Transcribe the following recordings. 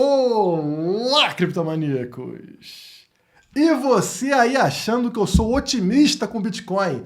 Olá, criptomaníacos! E você aí achando que eu sou otimista com Bitcoin?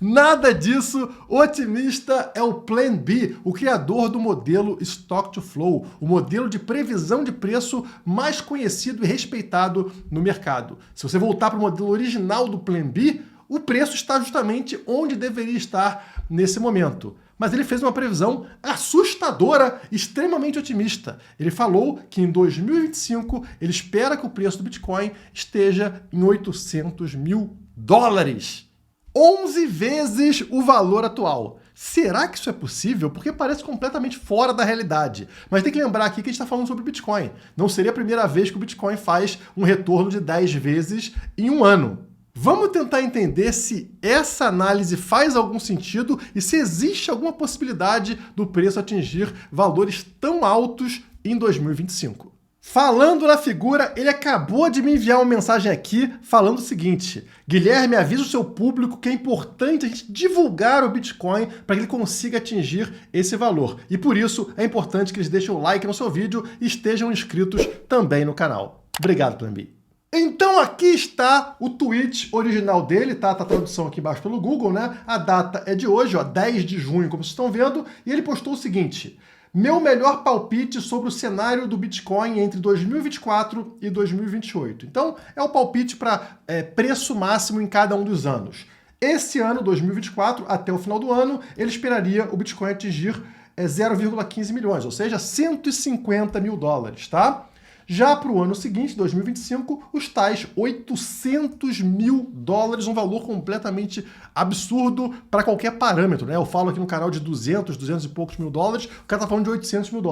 Nada disso, otimista é o Plan B, o criador do modelo Stock to Flow, o modelo de previsão de preço mais conhecido e respeitado no mercado. Se você voltar para o modelo original do Plan B, o preço está justamente onde deveria estar nesse momento. Mas ele fez uma previsão assustadora, extremamente otimista. Ele falou que em 2025 ele espera que o preço do Bitcoin esteja em $800 mil. 11 vezes o valor atual. Será que isso é possível? Porque parece completamente fora da realidade. Mas tem que lembrar aqui que a gente está falando sobre Bitcoin. Não seria a primeira vez que o Bitcoin faz um retorno de 10 vezes em um ano. Vamos tentar entender se essa análise faz algum sentido e se existe alguma possibilidade do preço atingir valores tão altos em 2025. Falando na figura, ele acabou de me enviar uma mensagem aqui falando o seguinte: Guilherme, avisa o seu público que é importante a gente divulgar o Bitcoin para que ele consiga atingir esse valor. E por isso é importante que eles deixem o like no seu vídeo e estejam inscritos também no canal. Obrigado, Plan B. Então aqui está o tweet original dele, tá? Tá a tradução aqui embaixo pelo Google, né? A data é de hoje, ó, 10 de junho, como vocês estão vendo, e ele postou o seguinte: meu melhor palpite sobre o cenário do Bitcoin entre 2024 e 2028. Então, é o palpite para preço máximo em cada um dos anos. Esse ano, 2024, até o final do ano, ele esperaria o Bitcoin atingir 0,15 milhões, ou seja, $150 mil, tá? Já para o ano seguinte, 2025, os tais $800 mil, um valor completamente absurdo para qualquer parâmetro, né? Eu falo aqui no canal de 200 e poucos mil dólares, o cara tá falando de $800 mil.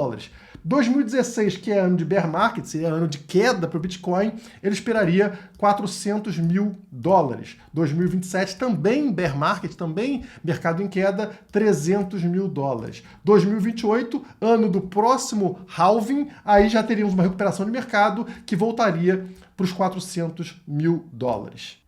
2016, que é ano de bear market, seria ano de queda para o Bitcoin, ele esperaria $400 mil. 2027, também bear market, também mercado em queda, $300 mil. 2028, ano do próximo halving, aí já teríamos uma recuperação de mercado que voltaria para os $400 mil.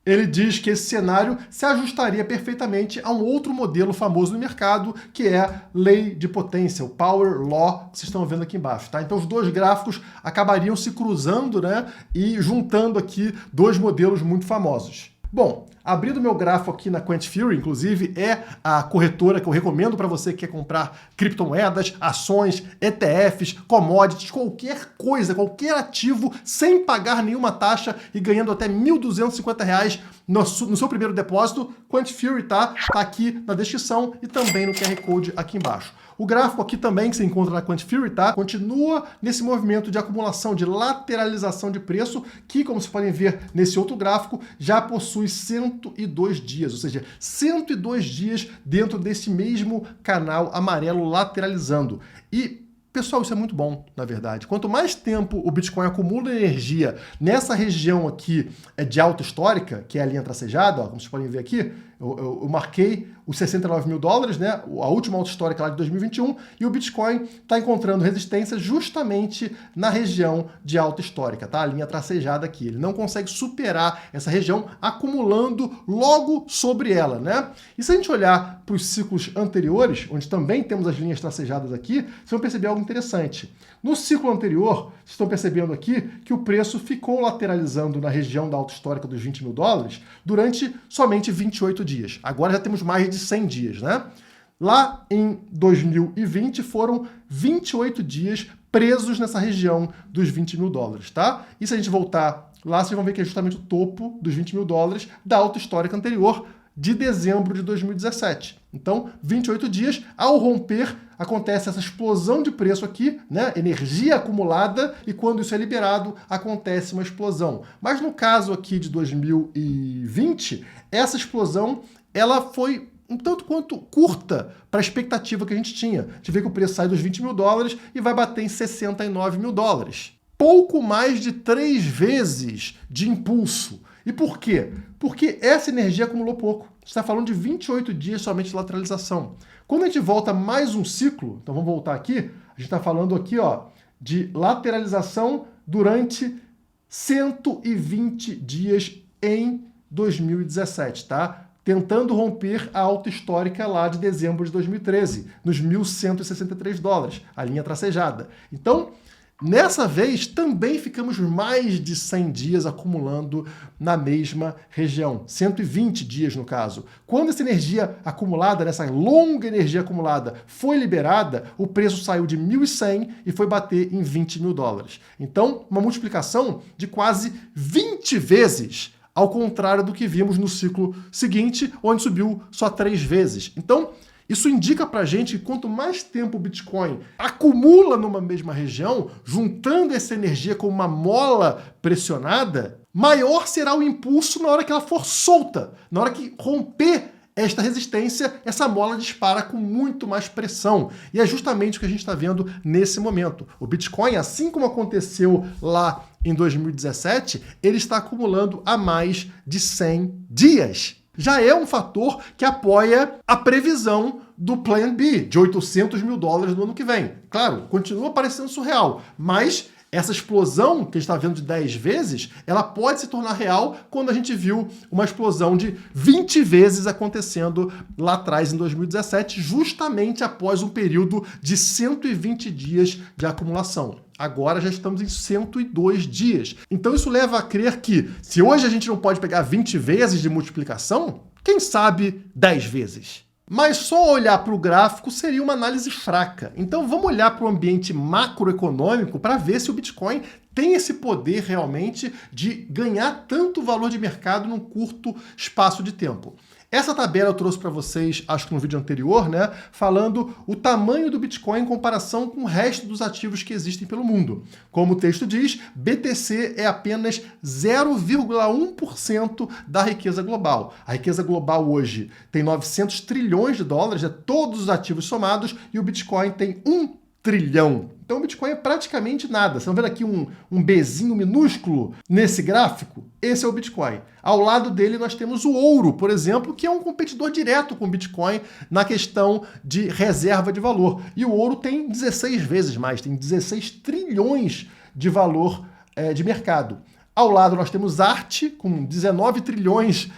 Ele diz que esse cenário se ajustaria perfeitamente a um outro modelo famoso no mercado, que é a lei de potência, o Power Law, que vocês estão vendo aqui embaixo, tá? Então os dois gráficos acabariam se cruzando, né, e juntando aqui dois modelos muito famosos. Bom, abrindo meu gráfico aqui na Quantfury, inclusive, é a corretora que eu recomendo para você que quer comprar criptomoedas, ações, ETFs, commodities, qualquer coisa, qualquer ativo, sem pagar nenhuma taxa e ganhando até R$ 1.250 no seu primeiro depósito. Quantfury tá aqui na descrição e também no QR Code aqui embaixo. O gráfico aqui também que você encontra na Quantfury, tá? Continua nesse movimento de acumulação, de lateralização de preço, que, como vocês podem ver nesse outro gráfico, já possui 102 dias, ou seja, 102 dias dentro desse mesmo canal amarelo lateralizando. E pessoal, isso é muito bom, na verdade. Quanto mais tempo o Bitcoin acumula energia nessa região aqui de alta histórica, que é a linha tracejada, ó, como vocês podem ver aqui, eu marquei os $69 mil, né, a última alta histórica lá de 2021, e o Bitcoin está encontrando resistência justamente na região de alta histórica, tá? A linha tracejada aqui. Ele não consegue superar essa região acumulando logo sobre ela, né? E se a gente olhar para os ciclos anteriores, onde também temos as linhas tracejadas aqui, vocês vão perceber algo interessante. No ciclo anterior, vocês estão percebendo aqui que o preço ficou lateralizando na região da alta histórica dos $20 mil durante somente 28 dias. Agora já temos mais de 100 dias, né? Lá em 2020 foram 28 dias presos nessa região dos $20 mil, tá? E se a gente voltar lá, vocês vão ver que é justamente o topo dos $20 mil da alta histórica anterior, de dezembro de 2017. Então, 28 dias, ao romper, acontece essa explosão de preço aqui, né? Energia acumulada, e quando isso é liberado, acontece uma explosão. Mas no caso aqui de 2020, essa explosão, ela foi um tanto quanto curta para a expectativa que a gente tinha. A gente vê que o preço sai dos $20 mil e vai bater em $69 mil. Pouco mais de 3 vezes de impulso. E por quê? Porque essa energia acumulou pouco. A gente está falando de 28 dias somente de lateralização. Quando a gente volta mais um ciclo, então vamos voltar aqui, a gente está falando aqui, ó, de lateralização durante 120 dias em 2017, tá? Tentando romper a alta histórica lá de dezembro de 2013, nos $1.163, a linha tracejada. Então, Nessa vez, também ficamos mais de 100 dias acumulando na mesma região, 120 dias no caso. Quando essa energia acumulada, essa longa energia acumulada, foi liberada, o preço saiu de 1.100 e foi bater em 20 mil dólares. Então, uma multiplicação de quase 20 vezes, ao contrário do que vimos no ciclo seguinte, onde subiu só 3 vezes. Então, isso indica pra gente que quanto mais tempo o Bitcoin acumula numa mesma região, juntando essa energia como uma mola pressionada, maior será o impulso na hora que ela for solta. Na hora que romper esta resistência, essa mola dispara com muito mais pressão. E é justamente o que a gente está vendo nesse momento. O Bitcoin, assim como aconteceu lá em 2017, ele está acumulando há mais de 100 dias. Já é um fator que apoia a previsão do Plan B, de 800 mil dólares no ano que vem. Claro, continua parecendo surreal, mas essa explosão que a gente está vendo de 10 vezes, ela pode se tornar real quando a gente viu uma explosão de 20 vezes acontecendo lá atrás, em 2017, justamente após um período de 120 dias de acumulação. Agora já estamos em 102 dias. Então isso leva a crer que, se hoje a gente não pode pegar 20 vezes de multiplicação, quem sabe 10 vezes? Mas só olhar para o gráfico seria uma análise fraca. Então vamos olhar para o ambiente macroeconômico para ver se o Bitcoin tem esse poder realmente de ganhar tanto valor de mercado num curto espaço de tempo. Essa tabela eu trouxe para vocês, acho que no vídeo anterior, né, falando o tamanho do Bitcoin em comparação com o resto dos ativos que existem pelo mundo. Como o texto diz, BTC é apenas 0,1% da riqueza global. A riqueza global hoje tem 900 trilhões de dólares, todos os ativos somados, e o Bitcoin tem 1 trilhão. Então o Bitcoin é praticamente nada. Vocês estão vendo aqui um Bzinho minúsculo nesse gráfico? Esse é o Bitcoin. Ao lado dele nós temos o ouro, por exemplo, que é um competidor direto com o Bitcoin na questão de reserva de valor. E o ouro tem 16 vezes mais, tem 16 trilhões de valor de mercado. Ao lado nós temos arte, com 19 trilhões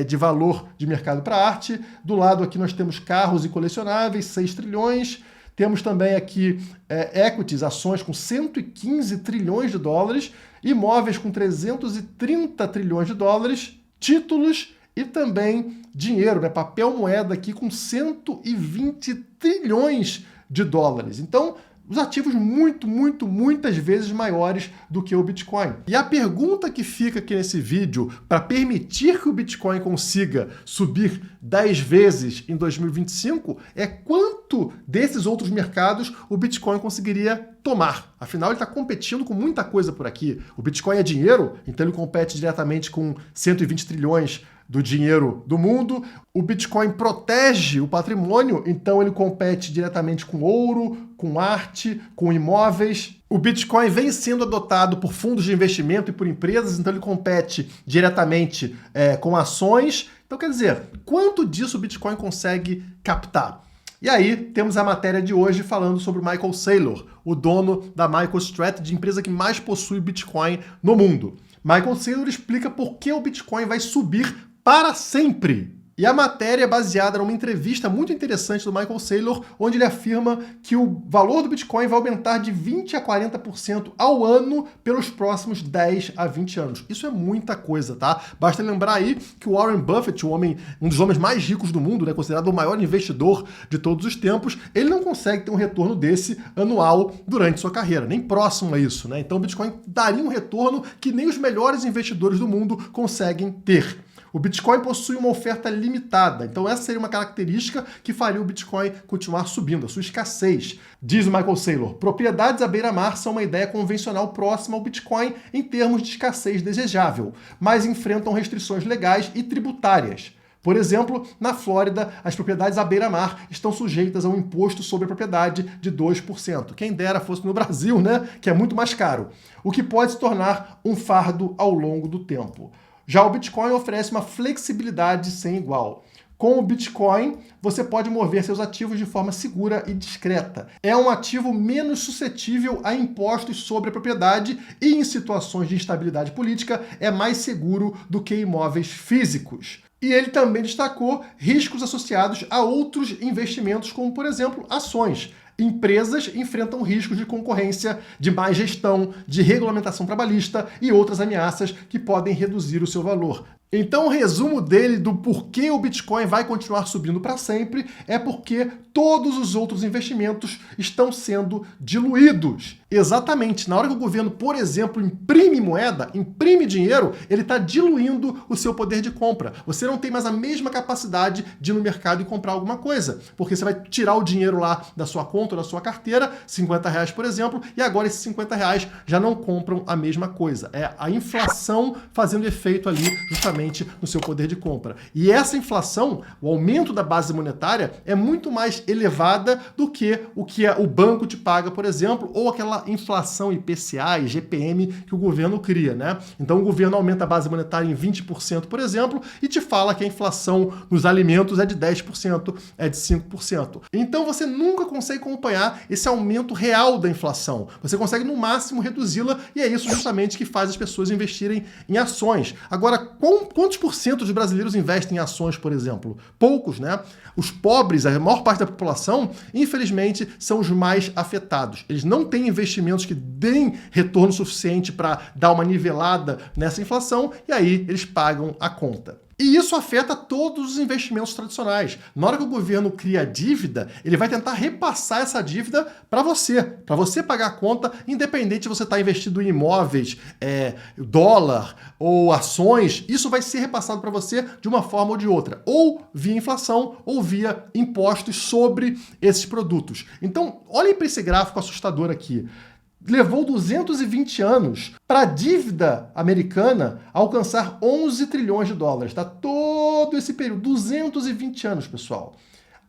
de valor de mercado para arte. Do lado aqui nós temos carros e colecionáveis, 6 trilhões. Temos também aqui equities, ações com 115 trilhões de dólares, imóveis com 330 trilhões de dólares, títulos e também dinheiro, né, papel moeda aqui com 120 trilhões de dólares. Então, os ativos muitas vezes maiores do que o Bitcoin. E a pergunta que fica aqui nesse vídeo, para permitir que o Bitcoin consiga subir 10 vezes em 2025, é quanto desses outros mercados o Bitcoin conseguiria tomar. Afinal, ele está competindo com muita coisa por aqui. O Bitcoin é dinheiro, então ele compete diretamente com 120 trilhões do dinheiro do mundo. O Bitcoin protege o patrimônio, então ele compete diretamente com ouro, com arte, com imóveis. O Bitcoin vem sendo adotado por fundos de investimento e por empresas, então ele compete diretamente com ações. Então, quer dizer, quanto disso o Bitcoin consegue captar? E aí, temos a matéria de hoje falando sobre o Michael Saylor, o dono da MicroStrategy, empresa que mais possui Bitcoin no mundo. Michael Saylor explica por que o Bitcoin vai subir para sempre. E a matéria é baseada numa entrevista muito interessante do Michael Saylor, onde ele afirma que o valor do Bitcoin vai aumentar de 20% a 40% ao ano pelos próximos 10 a 20 anos. Isso é muita coisa, tá? Basta lembrar aí que o Warren Buffett, um dos homens mais ricos do mundo, né, considerado o maior investidor de todos os tempos, ele não consegue ter um retorno desse anual durante sua carreira, nem próximo a isso, né? Então o Bitcoin daria um retorno que nem os melhores investidores do mundo conseguem ter. O Bitcoin possui uma oferta limitada, então essa seria uma característica que faria o Bitcoin continuar subindo, a sua escassez. Diz o Michael Saylor, propriedades à beira-mar são uma ideia convencional próxima ao Bitcoin em termos de escassez desejável, mas enfrentam restrições legais e tributárias. Por exemplo, na Flórida, as propriedades à beira-mar estão sujeitas a um imposto sobre a propriedade de 2%. Quem dera fosse no Brasil, né? Que é muito mais caro. O que pode se tornar um fardo ao longo do tempo. Já o Bitcoin oferece uma flexibilidade sem igual. Com o Bitcoin, você pode mover seus ativos de forma segura e discreta. É um ativo menos suscetível a impostos sobre a propriedade e, em situações de instabilidade política, é mais seguro do que imóveis físicos. E ele também destacou riscos associados a outros investimentos, como, por exemplo, ações. Empresas enfrentam riscos de concorrência, de má gestão, de regulamentação trabalhista e outras ameaças que podem reduzir o seu valor. Então, o resumo dele do porquê o Bitcoin vai continuar subindo para sempre é porque todos os outros investimentos estão sendo diluídos. Exatamente. Na hora que o governo, por exemplo, imprime moeda, imprime dinheiro, ele está diluindo o seu poder de compra. Você não tem mais a mesma capacidade de ir no mercado e comprar alguma coisa, porque você vai tirar o dinheiro lá da sua conta ou da sua carteira, R$50, por exemplo, e agora esses R$50 já não compram a mesma coisa. É a inflação fazendo efeito ali justamente no seu poder de compra. E essa inflação, o aumento da base monetária, é muito mais elevada do que o banco te paga, por exemplo, ou aquela inflação IPCA e GPM que o governo cria, né? Então o governo aumenta a base monetária em 20%, por exemplo, e te fala que a inflação nos alimentos é de 10%, é de 5%. Então você nunca consegue acompanhar esse aumento real da inflação. Você consegue, no máximo, reduzi-la, e é isso justamente que faz as pessoas investirem em ações. Agora, quantos por cento dos brasileiros investem em ações, por exemplo? Poucos, né? Os pobres, a maior parte da população, infelizmente, são os mais afetados. Eles não têm investimentos que deem retorno suficiente para dar uma nivelada nessa inflação, e aí eles pagam a conta. E isso afeta todos os investimentos tradicionais. Na hora que o governo cria dívida, ele vai tentar repassar essa dívida para você pagar a conta, independente se você está investido em imóveis, dólar ou ações, isso vai ser repassado para você de uma forma ou de outra, ou via inflação ou via impostos sobre esses produtos. Então, olhem para esse gráfico assustador aqui. Levou 220 anos para a dívida americana alcançar 11 trilhões de dólares. Tá? Todo esse período, 220 anos, pessoal.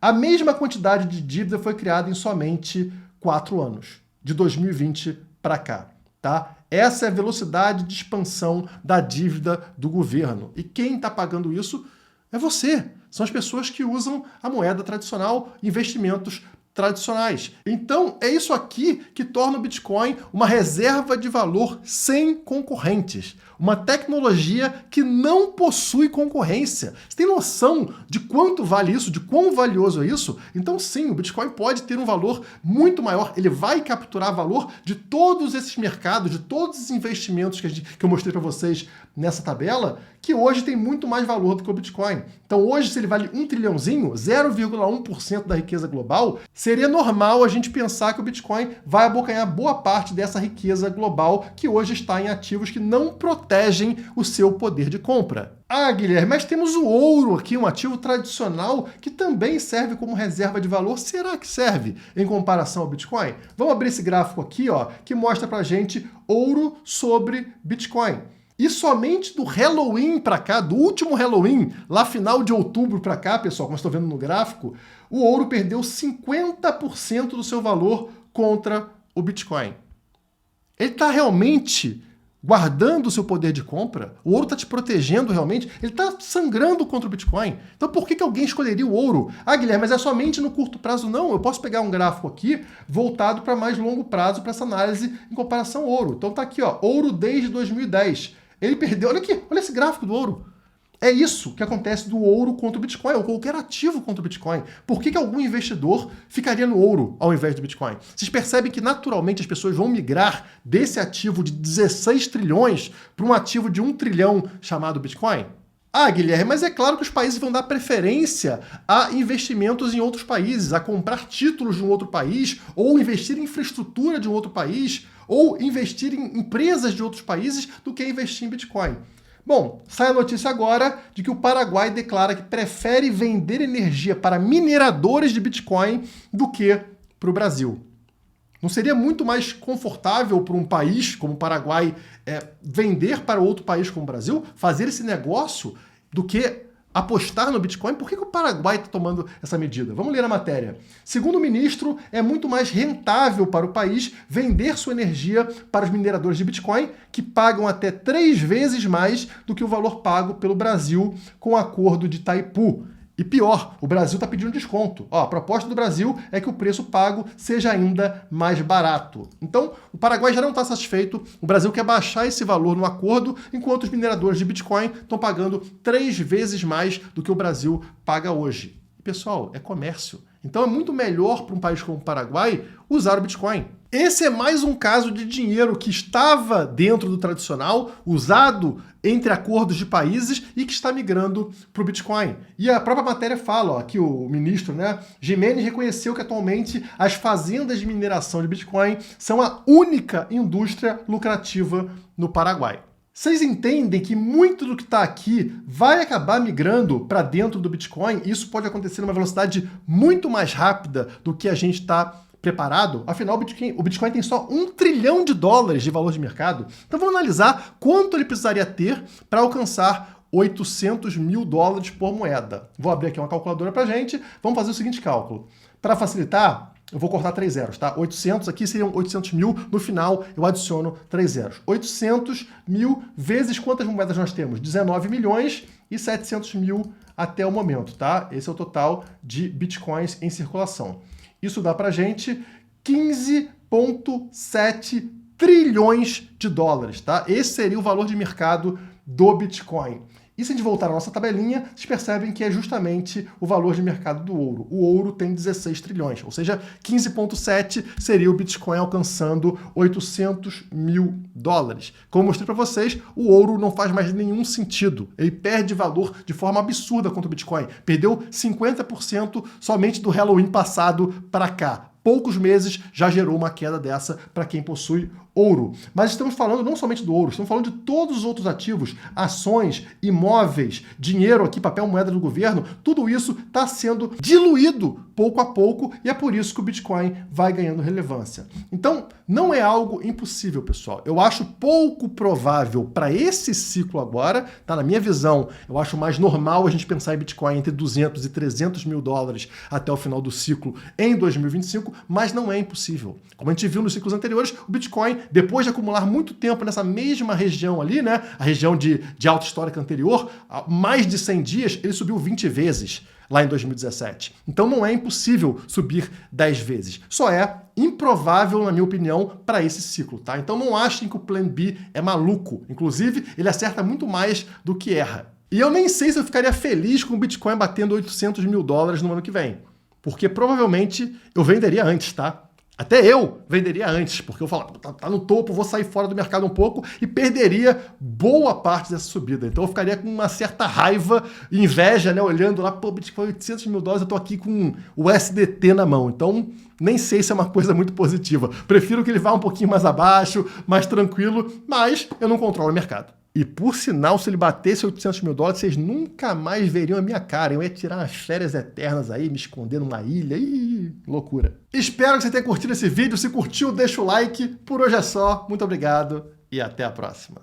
A mesma quantidade de dívida foi criada em somente 4 anos, de 2020 para cá. Tá? Essa é a velocidade de expansão da dívida do governo. E quem está pagando isso é você. São as pessoas que usam a moeda tradicional, investimentos tradicionais. Então, é isso aqui que torna o Bitcoin uma reserva de valor sem concorrentes. Uma tecnologia que não possui concorrência. Você tem noção de quanto vale isso, de quão valioso é isso? Então, sim, o Bitcoin pode ter um valor muito maior. Ele vai capturar valor de todos esses mercados, de todos os investimentos que eu mostrei para vocês nessa tabela, que hoje tem muito mais valor do que o Bitcoin. Então, hoje, se ele vale 1 trilhãozinho, 0,1% da riqueza global, seria normal a gente pensar que o Bitcoin vai abocanhar boa parte dessa riqueza global que hoje está em ativos que não protegem o seu poder de compra. Ah, Guilherme, mas temos o ouro aqui, um ativo tradicional que também serve como reserva de valor. Será que serve em comparação ao Bitcoin? Vamos abrir esse gráfico aqui, ó, que mostra pra gente ouro sobre Bitcoin. E somente do Halloween para cá, do último Halloween, lá final de outubro para cá, pessoal, como estou vendo no gráfico, o ouro perdeu 50% do seu valor contra o Bitcoin. Ele está realmente guardando o seu poder de compra? O ouro está te protegendo realmente? Ele está sangrando contra o Bitcoin. Então por que alguém escolheria o ouro? Ah, Guilherme, mas é somente no curto prazo? Não, eu posso pegar um gráfico aqui voltado para mais longo prazo para essa análise em comparação ao ouro. Então tá aqui, ó, ouro desde 2010. Ele perdeu, olha aqui, olha esse gráfico do ouro. É isso que acontece do ouro contra o Bitcoin, ou qualquer ativo contra o Bitcoin. Por que algum investidor ficaria no ouro ao invés do Bitcoin? Vocês percebem que naturalmente as pessoas vão migrar desse ativo de 16 trilhões para um ativo de 1 trilhão chamado Bitcoin? Ah, Guilherme, mas é claro que os países vão dar preferência a investimentos em outros países, a comprar títulos de um outro país, ou investir em infraestrutura de um outro país, ou investir em empresas de outros países do que investir em Bitcoin. Bom, sai a notícia agora de que o Paraguai declara que prefere vender energia para mineradores de Bitcoin do que para o Brasil. Não seria muito mais confortável para um país como o Paraguai vender para outro país como o Brasil, fazer esse negócio, do que apostar no Bitcoin? Por que o Paraguai está tomando essa medida? Vamos ler a matéria. Segundo o ministro, é muito mais rentável para o país vender sua energia para os mineradores de Bitcoin, que pagam até 3 vezes mais do que o valor pago pelo Brasil com o acordo de Itaipu. E pior, o Brasil está pedindo desconto. Ó, a proposta do Brasil é que o preço pago seja ainda mais barato. Então, o Paraguai já não está satisfeito, o Brasil quer baixar esse valor no acordo, enquanto os mineradores de Bitcoin estão pagando 3 vezes mais do que o Brasil paga hoje. E, pessoal, é comércio. Então é muito melhor para um país como o Paraguai usar o Bitcoin. Esse é mais um caso de dinheiro que estava dentro do tradicional, usado entre acordos de países e que está migrando para o Bitcoin. E a própria matéria fala, ó, que o ministro, Gimenez, reconheceu que atualmente as fazendas de mineração de Bitcoin são a única indústria lucrativa no Paraguai. Vocês entendem que muito do que está aqui vai acabar migrando para dentro do Bitcoin? Isso pode acontecer numa velocidade muito mais rápida do que a gente está preparado? Afinal, o Bitcoin tem só $1 trilhão de valor de mercado. Então vamos analisar quanto ele precisaria ter para alcançar $800 mil por moeda. Vou abrir aqui uma calculadora para a gente. Vamos fazer o seguinte cálculo. Para facilitar, eu vou cortar 3 zeros, tá? 800 aqui seriam 800 mil, no final eu adiciono 3 zeros. 800 mil vezes quantas moedas nós temos? 19 milhões e 700 mil até o momento, tá? Esse é o total de bitcoins em circulação. Isso dá pra gente 15,7 trilhões de dólares, tá? Esse seria o valor de mercado do Bitcoin. E se a gente voltar à nossa tabelinha, vocês percebem que é justamente o valor de mercado do ouro. O ouro tem 16 trilhões, ou seja, 15,7 seria o Bitcoin alcançando 800 mil dólares. Como eu mostrei para vocês, o ouro não faz mais nenhum sentido. Ele perde valor de forma absurda contra o Bitcoin. Perdeu 50% somente do Halloween passado para cá. Poucos meses já gerou uma queda dessa para quem possui ouro. Mas estamos falando não somente do ouro, estamos falando de todos os outros ativos, ações, imóveis, dinheiro aqui, papel moeda do governo, tudo isso está sendo diluído pouco a pouco e é por isso que o Bitcoin vai ganhando relevância. Então, não é algo impossível, pessoal. Eu acho pouco provável para esse ciclo agora, tá? Na minha visão, eu acho mais normal a gente pensar em Bitcoin entre 200 e 300 mil dólares até o final do ciclo em 2025, mas não é impossível. Como a gente viu nos ciclos anteriores, o Bitcoin, depois de acumular muito tempo nessa mesma região ali, a região de alta histórica anterior, mais de 100 dias, ele subiu 20 vezes lá em 2017. Então não é impossível subir 10 vezes. Só é improvável, na minha opinião, para esse ciclo, tá? Então não achem que o Plan B é maluco. Inclusive, ele acerta muito mais do que erra. E eu nem sei se eu ficaria feliz com o Bitcoin batendo 800 mil dólares no ano que vem. Porque provavelmente eu venderia antes, tá? Até eu venderia antes, porque eu falo, tá no topo, vou sair fora do mercado um pouco e perderia boa parte dessa subida. Então eu ficaria com uma certa raiva e inveja, olhando lá, pô, Bitcoin 800 mil dólares, eu tô aqui com o SDT na mão. Então nem sei se é uma coisa muito positiva. Prefiro que ele vá um pouquinho mais abaixo, mais tranquilo, mas eu não controlo o mercado. E por sinal, se ele batesse 800 mil dólares, vocês nunca mais veriam a minha cara. Eu ia tirar umas férias eternas aí, me esconder numa ilha. Ih, loucura. Espero que você tenha curtido esse vídeo. Se curtiu, deixa o like. Por hoje é só. Muito obrigado e até a próxima.